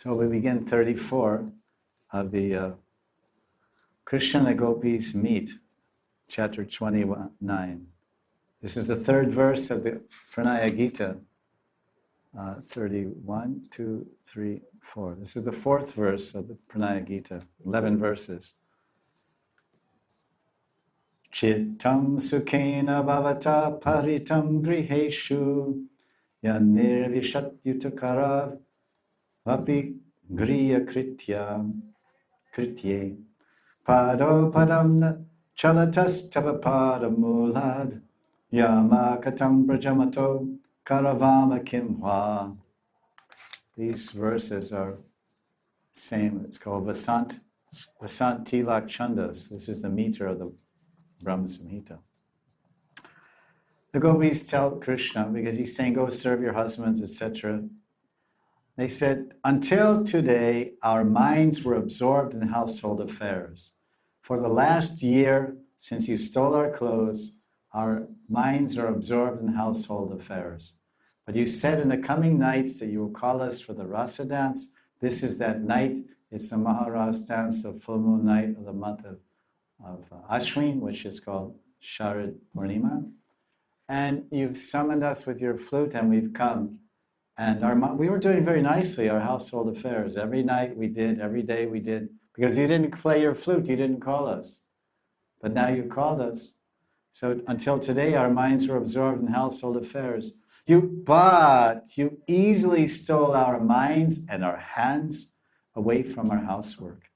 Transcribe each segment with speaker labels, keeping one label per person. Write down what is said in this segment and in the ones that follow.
Speaker 1: So we begin 34 of the Krishna and the Gopis Meet, chapter 29. This is the third verse of the Pranaya Gita, 31, 2, 3, 4. This is the fourth verse of the Pranaya Gita, 11 verses. Chittam sukhena bhavata paritam griheshu yanirvishatyutakarav vapi griya kritye pado padam chalatas tavapadamulad yama katam prajamato karavama kimhva. These verses are same. It's called Vasant Tilak Chandas. This is the meter of the Brahma Samhita. The gopis tell Krishna, because he's saying, go serve your husbands, etc. They said, until today, our minds were absorbed in household affairs. For the last year, since you stole our clothes, our minds are absorbed in household affairs. But you said in the coming nights that you will call us for the rasa dance. This is that night. It's the Maharas dance of full moon night of the month of Ashwin, which is called Sharad Purnima. And you've summoned us with your flute and we've come. And we were doing very nicely our household affairs. Every night we did, every day we did. Because you didn't play your flute, you didn't call us. But now you called us. So until today our minds were absorbed in household affairs. But you easily stole our minds and our hands away from our housework.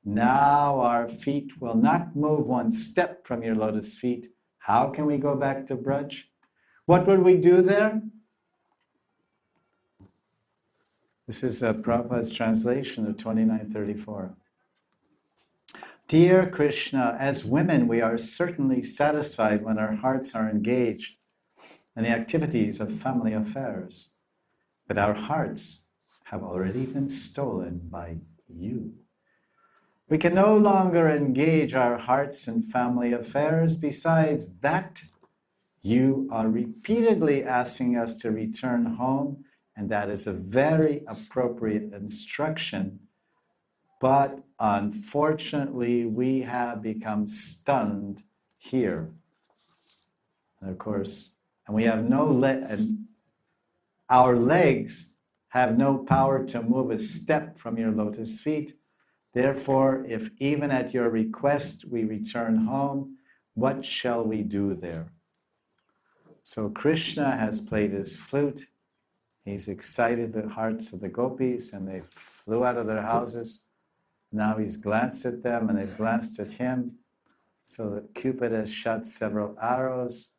Speaker 1: Now our feet will not move one step from your lotus feet. How can we go back to Braj? What would we do there? This is Prabhupada's translation of 2934. Dear Krishna, as women we are certainly satisfied when our hearts are engaged in the activities of family affairs. But our hearts have already been stolen by you. We can no longer engage our hearts in family affairs. Besides that, you are repeatedly asking us to return home, and that is a very appropriate instruction. But unfortunately, we have become stunned here. And of course, and we have and our legs have no power to move a step from your lotus feet. Therefore, if even at your request we return home, what shall we do there? So Krishna has played his flute. He's excited the hearts of the gopis, and they flew out of their houses. Now he's glanced at them, and they've glanced at him. So that Cupid has shot several arrows.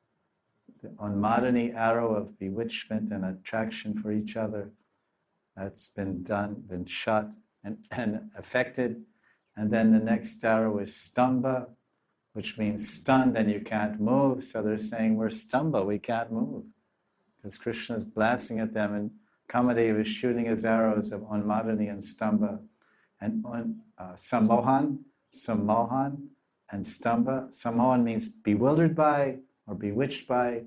Speaker 1: The Mahanidhi arrow of bewitchment and attraction for each other. That's been done, been shot and affected. And then the next arrow is stamba, which means stunned and you can't move. So they're saying, we're stamba, we can't move. Because Krishna is glancing at them, and Kamadev is shooting his arrows of Unmadani and stamba. And Sammohan, and stamba. Sammohan means bewildered by or bewitched by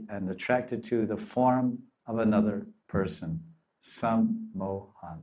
Speaker 1: and attracted to the form of another person. Sammohan.